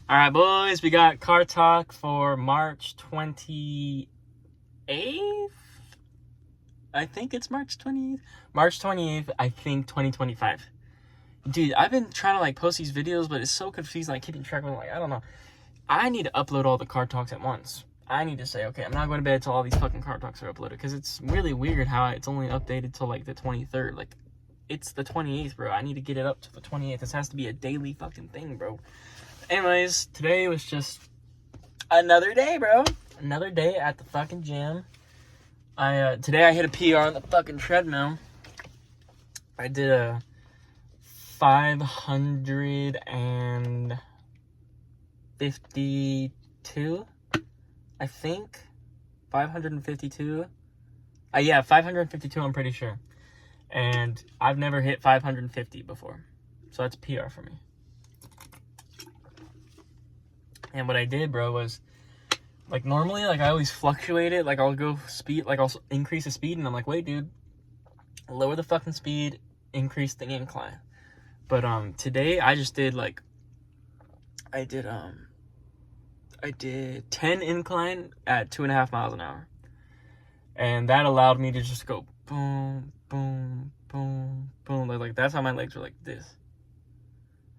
All right, boys, we got car talk for March 28th. I think it's March 20th. March 28th, I think 2025. Dude, I've been trying to like post these videos, but it's so confusing, like keeping track of them. Like, I don't know. I need to upload all the car talks at once. I need to say, okay, I'm not going to bed until all these fucking car talks are uploaded, because it's really weird how it's only updated till like the 23rd. Like, it's the 28th, bro. I need to get it up to the 28th. This has to be a daily fucking thing, bro. Anyways, today was just another day, bro. Another day at the fucking gym. Today I hit a PR on the fucking treadmill. I did a 552, I think. 552. Yeah, 552, I'm pretty sure. And I've never hit 550 before. So that's PR for me. And what I did, bro, was, like, normally, like, I always fluctuate it. Like, I'll go speed, like, I'll increase the speed, and I'm like, wait, dude, lower the fucking speed, increase the incline. But, today, I just did, like, I did 10 incline at 2.5 miles an hour. And that allowed me to just go boom, boom, boom, boom. Like, that's how my legs were like this.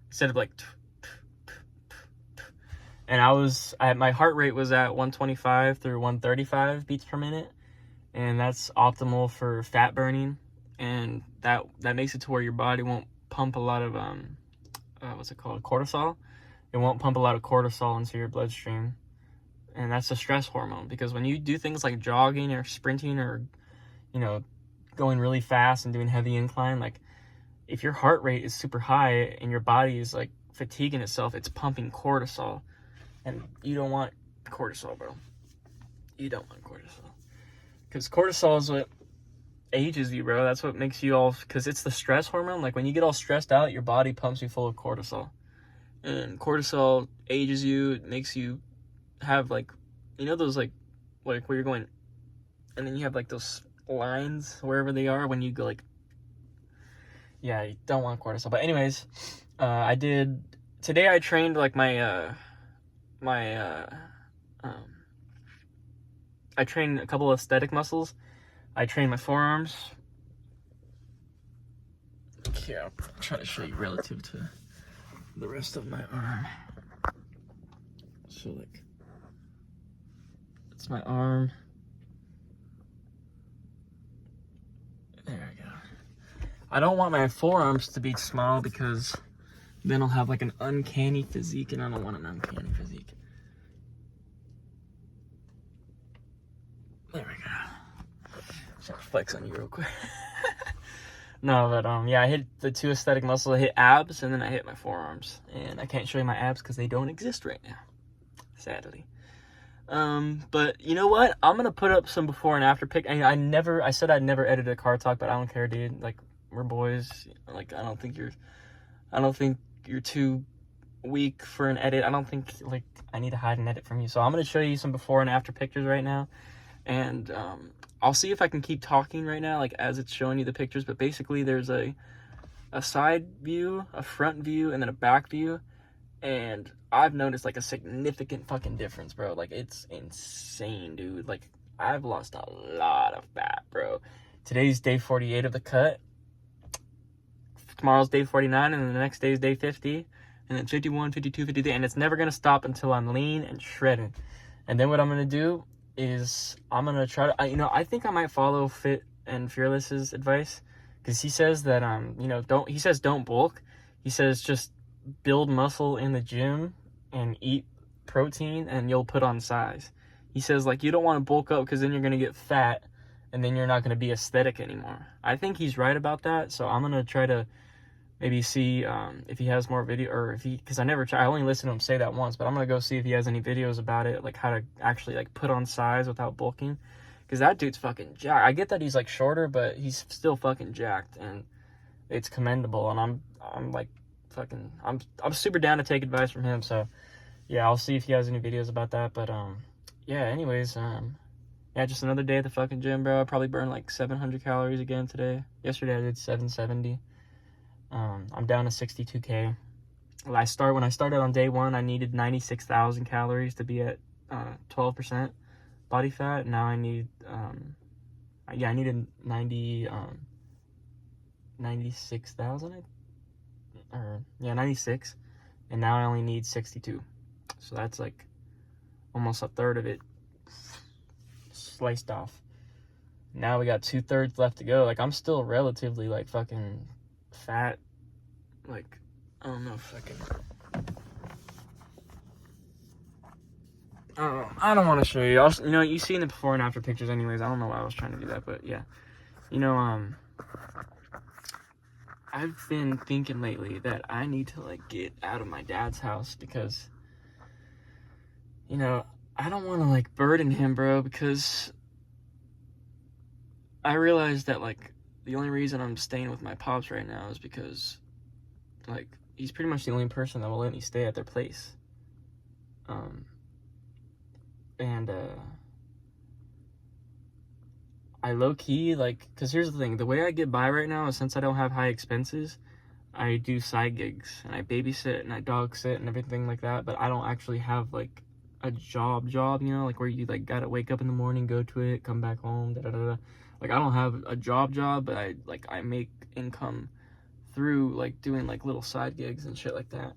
Instead of, like, and my heart rate was at 125 through 135 beats per minute, and that's optimal for fat burning, and that makes it to where your body won't pump a lot of cortisol. It won't pump a lot of cortisol into your bloodstream, and that's a stress hormone, because when you do things like jogging or sprinting or, you know, going really fast and doing heavy incline, like, if your heart rate is super high and your body is like fatiguing itself, it's pumping cortisol. And you don't want cortisol, bro. You don't want cortisol. Because cortisol is what ages you, bro. That's what makes you all... Because it's the stress hormone. Like, when you get all stressed out, your body pumps you full of cortisol. And cortisol ages you. It makes you have, like... You know those, like where you're going... And then you have, like, those lines, wherever they are, when you go, like... Yeah, you don't want cortisol. But anyways, Today I trained, like, I trained a couple of aesthetic muscles. I trained my forearms. Here, I'll try to show you relative to the rest of my arm. So, like, it's my arm. There we go. I don't want my forearms to be small, because then I'll have like an uncanny physique, and I don't want an uncanny physique. There we go. Just gonna flex on you real quick. No, but yeah, I hit the two aesthetic muscles. I hit abs, and then I hit my forearms. And I can't show you my abs because they don't exist right now, sadly. But you know what? I'm gonna put up some before and after pic. I said I'd never edit a car talk, but I don't care, dude. Like, we're boys. Like, I don't think you're too weak for an edit. I don't think, like, I need to hide an edit from you. So I'm gonna show you some before and after pictures right now. And I'll see if I can keep talking right now, like, as it's showing you the pictures. But basically, there's a side view, a front view, and then a back view. And I've noticed, like, a significant fucking difference, bro. Like, it's insane, dude. Like, I've lost a lot of fat, bro. Today's day 48 of the cut. Tomorrow's day 49, and then the next day is day 50. And then 51, 52, 53. And it's never going to stop until I'm lean and shredded. And then what I'm going to do is I'm going to try to... I think I might follow Fit and Fearless's advice. Because he says that, don't bulk. He says just build muscle in the gym and eat protein, and you'll put on size. He says, like, you don't want to bulk up, because then you're going to get fat, and then you're not going to be aesthetic anymore. I think he's right about that, so I'm going to try to maybe see if he has more video, or if he... Because I only listened to him say that once, but I'm going to go see if he has any videos about it, like, how to actually, like, put on size without bulking. Because that dude's fucking jacked. I get that he's, like, shorter, but he's still fucking jacked, and it's commendable, and I'm like, fucking, I'm super down to take advice from him. So yeah, I'll see if he has any videos about that. But yeah, anyways, yeah, just another day at the fucking gym, bro. I probably burned like 700 calories again today. Yesterday I did 770. I'm down to 62K. when I started on day 1, I needed 96,000 calories to be at 12% body fat. Now I need I needed 96,000, or 96, and now I only need 62. So that's like almost a third of it sliced off. Now we got 2/3 left to go. Like, I'm still relatively like fucking fat. Like, I don't know if I can. I don't know. I don't want to show you. You know, you seen the before and after pictures anyways. I don't know why I was trying to do that, but yeah. You know, I've been thinking lately that I need to like get out of my dad's house because, you know, I don't want to like burden him, bro, because I realized that like the only reason I'm staying with my pops right now is because like he's pretty much the only person that will let me stay at their place. And I low-key, like, because here's the thing, the way I get by right now is, since I don't have high expenses, I do side gigs, and I babysit, and I dog sit, and everything like that, but I don't actually have, like, a job, you know, like, where you, like, gotta wake up in the morning, go to it, come back home, da-da-da-da. Like, I don't have a job, but I make income through, like, doing, like, little side gigs and shit like that.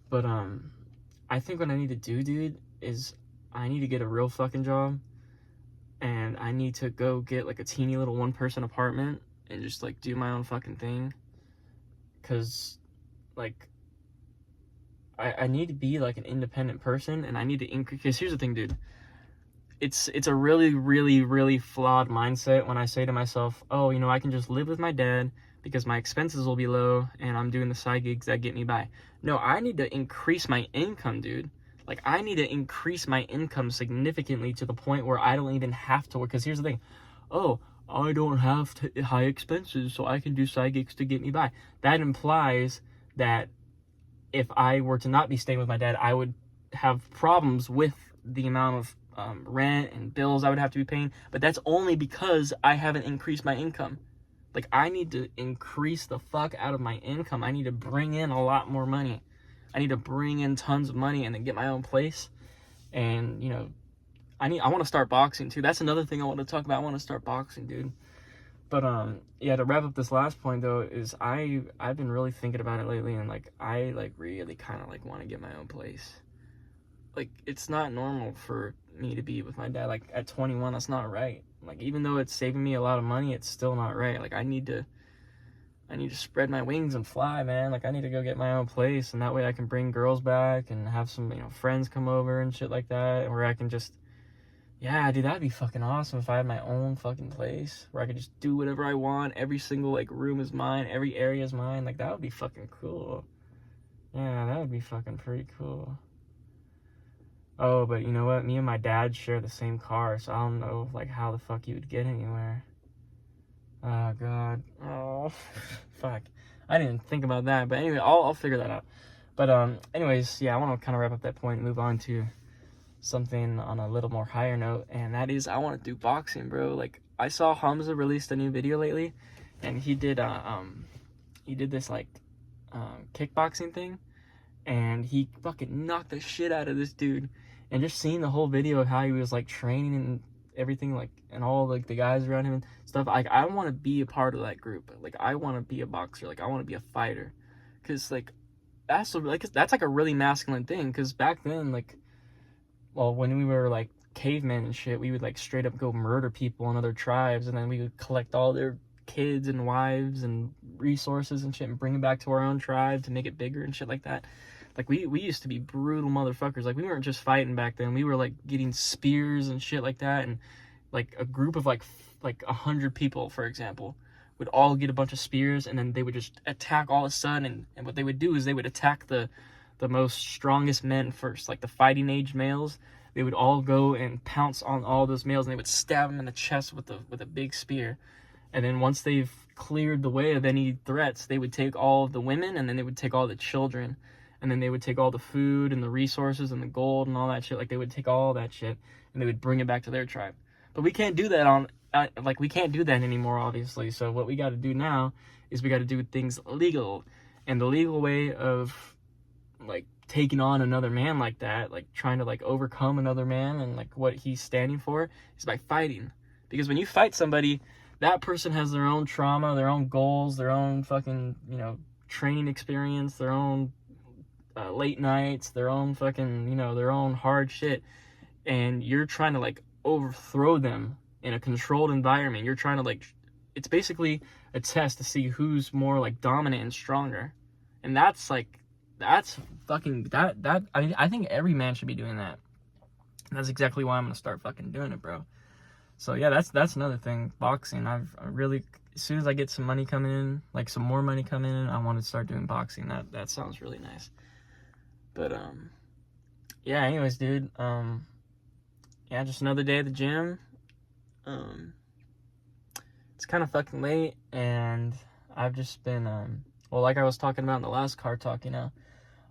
But, I think what I need to do, dude, is I need to get a real fucking job, and I need to go get like a teeny little 1-person apartment and just like do my own fucking thing. Cause like I need to be like an independent person, and I need to increase. Cause here's the thing, dude. It's a really, really, really flawed mindset when I say to myself, oh, you know, I can just live with my dad because my expenses will be low and I'm doing the side gigs that get me by. No, I need to increase my income, dude. Like, I need to increase my income significantly to the point where I don't even have to work. Because here's the thing. Oh, I don't have high expenses, so I can do side gigs to get me by. That implies that if I were to not be staying with my dad, I would have problems with the amount of rent and bills I would have to be paying. But that's only because I haven't increased my income. Like, I need to increase the fuck out of my income. I need to bring in a lot more money. I need to bring in tons of money and then get my own place. And, you know, I want to start boxing too. That's another thing I want to talk about. I want to start boxing, dude. But yeah, to wrap up this last point though, is I've been really thinking about it lately, and like I like really kind of like want to get my own place. Like, it's not normal for me to be with my dad. Like, at 21, that's not right. Like, even though it's saving me a lot of money, it's still not right. Like, I need to spread my wings and fly, man. Like, I need to go get my own place, and that way I can bring girls back and have some, you know, friends come over and shit like that, where I can just, yeah, dude, that'd be fucking awesome if I had my own fucking place, where I could just do whatever I want. Every single, like, room is mine. Every area is mine. Like, that would be fucking cool. Yeah, that would be fucking pretty cool. Oh, but you know what? Me and my dad share the same car, so I don't know, like, how the fuck you would get anywhere. Oh, God. Oh, fuck. I didn't think about that, but anyway, I'll figure that out. But, anyways, yeah, I want to kind of wrap up that point and move on to something on a little more higher note, and that is I want to do boxing, bro. Like, I saw Hamza released a new video lately, and he did this, like, kickboxing thing, and he fucking knocked the shit out of this dude. And just seeing the whole video of how he was like training and everything, like, and all like the guys around him and stuff, like, I want to be a part of that group. Like, I want to be a boxer. Like, I want to be a fighter, because like that's like a really masculine thing. Because back then, like, well, when we were like cavemen and shit, we would like straight up go murder people in other tribes, and then we would collect all their kids and wives and resources and shit and bring them back to our own tribe to make it bigger and shit like that. Like, we used to be brutal motherfuckers. Like, we weren't just fighting back then. We were, like, getting spears and shit like that. And, like, a group of, like 100 people, for example, would all get a bunch of spears, and then they would just attack all of a sudden. And what they would do is they would attack the most strongest men first. Like, the fighting age males. They would all go and pounce on all those males, and they would stab them in the chest with a big spear. And then once they've cleared the way of any threats, they would take all of the women, and then they would take all the children. And then they would take all the food and the resources and the gold and all that shit. Like, they would take all that shit and they would bring it back to their tribe. But we can't do that we can't do that anymore, obviously. So what we got to do now is we got to do things legal. And the legal way of like taking on another man like that, like trying to like overcome another man and like what he's standing for, is by fighting. Because when you fight somebody, that person has their own trauma, their own goals, their own fucking, you know, training experience, their own late nights, their own fucking, you know, their own hard shit. And you're trying to like overthrow them in a controlled environment. You're trying to like, it's basically a test to see who's more like dominant and stronger. And that's fucking, I mean, I think every man should be doing that. And that's exactly why I'm gonna start fucking doing it, bro. So yeah, that's another thing. Boxing, I really, as soon as I get some money coming in, like some more money coming in, I want to start doing boxing. That sounds really nice. But yeah, anyways, dude, yeah, just another day at the gym. It's kind of fucking late, and I've just been well, like I was talking about in the last car talk, you know,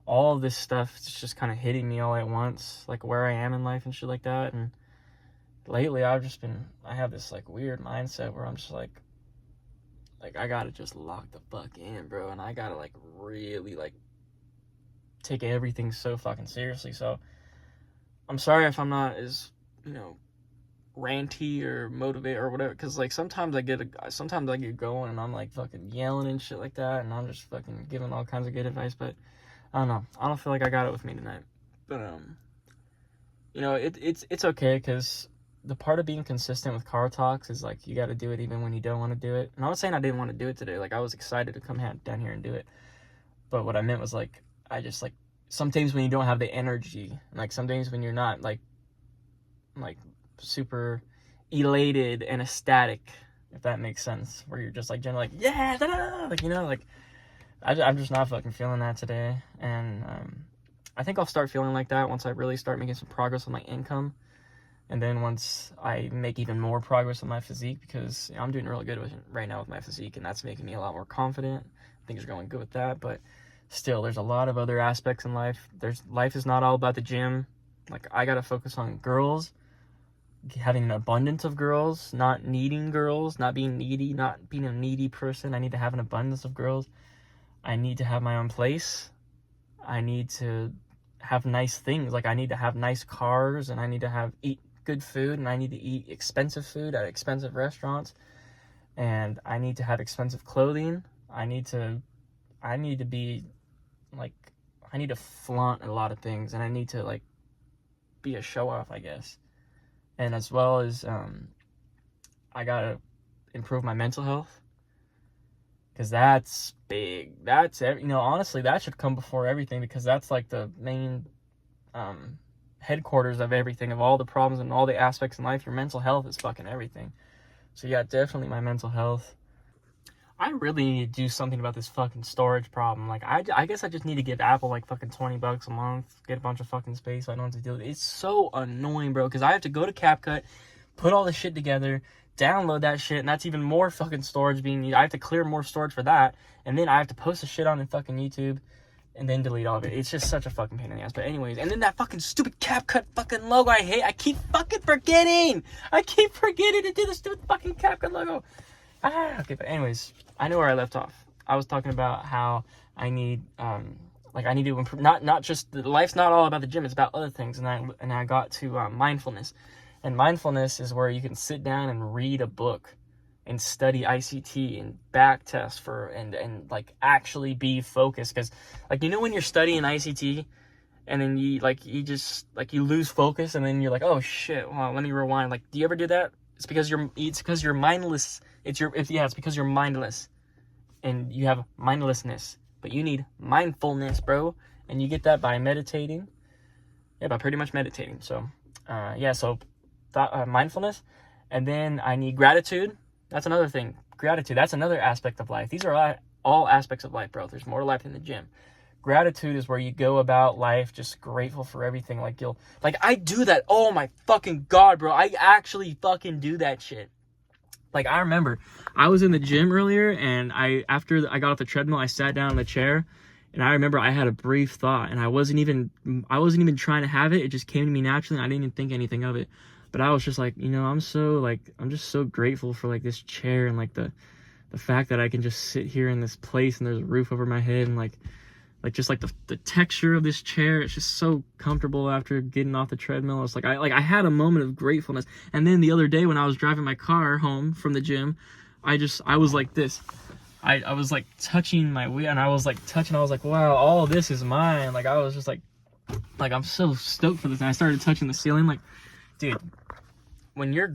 all of this stuff is just kind of hitting me all at once, like where I am in life and shit like that. And lately I have this like weird mindset where I'm just like I gotta just lock the fuck in, bro, and I gotta like really like take everything so fucking seriously. So I'm sorry if I'm not as, you know, ranty or motivated or whatever, because like sometimes I get going and I'm like fucking yelling and shit like that, and I'm just fucking giving all kinds of good advice. But I don't know, I don't feel like I got it with me tonight. But you know, it's okay, because the part of being consistent with car talks is like you got to do it even when you don't want to do it. And I was saying I didn't want to do it today. Like I was excited to come down here and do it, but what I meant was like I just like sometimes when you don't have the energy, like sometimes when you're not like super elated and ecstatic, if that makes sense, where you're just like generally like, yeah, da-da! Like, you know, like I'm just not fucking feeling that today. And I think I'll start feeling like that once I really start making some progress with my income, and then once I make even more progress with my physique, because I'm doing really good right now with my physique, and that's making me a lot more confident. Things are going good with that, but still there's a lot of other aspects in life. Life is not all about the gym. Like I gotta focus on girls, having an abundance of girls, not needing girls, not being needy, not being a needy person. I need to have an abundance of girls. I need to have my own place. I need to have nice things. Like I need to have nice cars, and I need to eat good food, and I need to eat expensive food at expensive restaurants, and I need to have expensive clothing. I need to be like, I need to flaunt a lot of things, and I need to like be a show off, I guess. And as well as I gotta improve my mental health, because that's big. That's you know, honestly, that should come before everything, because that's like the main headquarters of everything, of all the problems and all the aspects in life. Your mental health is fucking everything. So yeah, definitely my mental health. I really need to do something about this fucking storage problem. Like I guess I just need to give Apple like fucking $20 a month, get a bunch of fucking space so I don't have to deal with it. It's so annoying, bro, because I have to go to CapCut, put all this shit together, download that shit, and that's even more fucking storage being needed. I have to clear more storage for that, and then I have to post the shit on in fucking YouTube, and then delete all of it. It's just such a fucking pain in the ass. But anyways, and then that fucking stupid CapCut fucking logo I hate. I keep fucking forgetting to do the stupid fucking CapCut logo. Okay, but anyways, I know where I left off. I was talking about how I need, I need to improve. Not just life's not all about the gym; it's about other things. And I got to mindfulness, and mindfulness is where you can sit down and read a book, and study ICT and back test and like actually be focused. Because like, you know, when you're studying ICT, and then you just like you lose focus, and then you're like, oh shit, hold on, let me rewind. Like, do you ever do that? It's because you're mindless. It's because you're mindless, and you have mindlessness, but you need mindfulness, bro, and you get that by meditating. Yeah, by pretty much meditating. So, mindfulness, and then I need gratitude. That's another thing. Gratitude. That's another aspect of life. These are all aspects of life, bro. There's more to life than the gym. Gratitude is where you go about life just grateful for everything. Like I do that. Oh my fucking God, bro. I actually fucking do that shit. Like, I remember I was in the gym earlier, and after I got off the treadmill, I sat down in the chair, and I remember I had a brief thought, and I wasn't even trying to have it. It just came to me naturally, and I didn't even think anything of it. But I was just like, you know, I'm just so grateful for like this chair, and like the fact that I can just sit here in this place, and there's a roof over my head, and like Like just like the texture of this chair, it's just so comfortable after getting off the treadmill. It's like I had a moment of gratefulness. And then the other day when I was driving my car home from the gym, I was like this. I was like touching my wheel, and I was like wow, all this is mine. Like I was just like I'm so stoked for this. And I started touching the ceiling, like, dude, when you're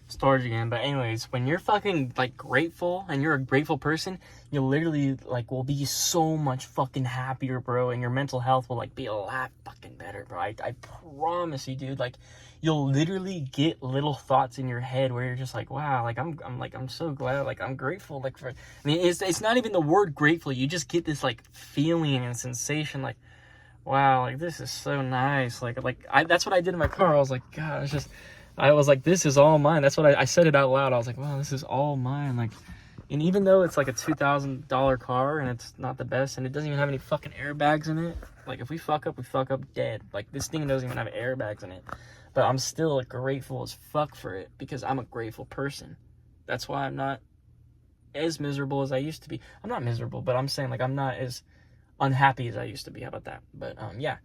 storage again, but anyways, when you're fucking like grateful and you're a grateful person, you literally like will be so much fucking happier, bro, and your mental health will like be a lot fucking better, bro. I promise you, dude. Like you'll literally get little thoughts in your head where you're just like, wow, like I'm so glad, like I'm grateful, like for, I mean, it's not even the word grateful, you just get this like feeling and sensation, like, wow, like this is so nice, that's what I did in my car. I was like, God, I was like, this is all mine. That's what I said it out loud. I was like, wow, this is all mine. Like, and even though it's like a $2,000 car and it's not the best and it doesn't even have any fucking airbags in it, like if we fuck up dead. Like this thing doesn't even have airbags in it, but I'm still like grateful as fuck for it because I'm a grateful person. That's why I'm not as miserable as I used to be. I'm not miserable, but I'm saying like I'm not as unhappy as I used to be. How about that? But yeah.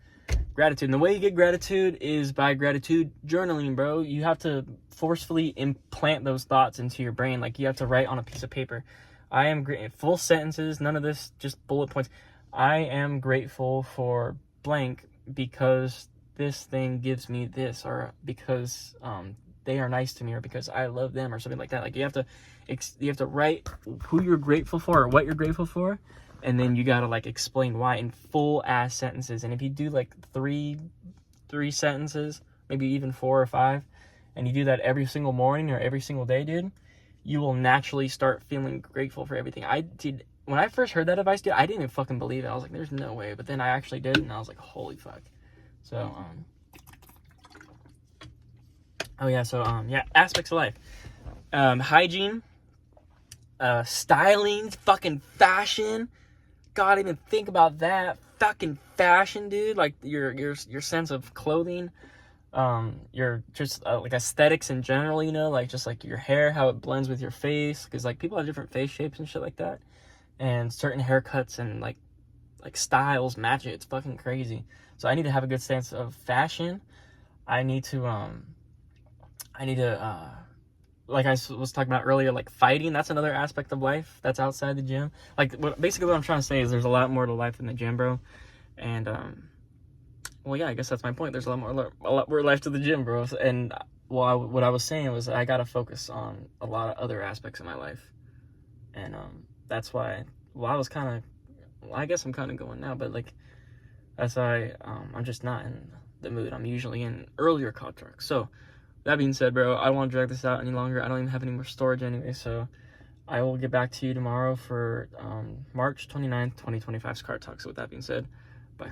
Gratitude. And the way you get gratitude is by gratitude journaling, bro. You have to forcefully implant those thoughts into your brain. Like you have to write on a piece of paper. I am full sentences, none of this, just bullet points. I am grateful for blank because this thing gives me this, or because they are nice to me, or because I love them, or something like that. Like you have to write who you're grateful for or what you're grateful for. And then you gotta like explain why in full ass sentences. And if you do like three sentences, maybe even 4 or 5, and you do that every single morning or every single day, dude, you will naturally start feeling grateful for everything. When I first heard that advice, dude, I didn't even fucking believe it. I was like, there's no way. But then I actually did, and I was like, holy fuck. So yeah, aspects of life. Hygiene, styling, fucking fashion. God, even think about that. Fucking fashion, dude. Like your sense of clothing, your just like aesthetics in general, you know, like just like your hair, how it blends with your face, because like people have different face shapes and shit like that, and certain haircuts and like styles match it. It's fucking crazy. So I need to have a good sense of fashion. I need to like I was talking about earlier, like fighting, that's another aspect of life that's outside the gym. Like basically what I'm trying to say is there's a lot more to life in the gym, bro. And well, yeah, I guess that's my point. There's a lot more life to the gym, bro. And what I was saying was I gotta focus on a lot of other aspects of my life. And that's why, I guess I'm kind of going now, but like that's why I'm just not in the mood. I'm usually in earlier car talk. So that being said, bro, I don't want to drag this out any longer. I don't even have any more storage anyway, so I will get back to you tomorrow for March 29th, 2025's Car Talk. So with that being said, bye.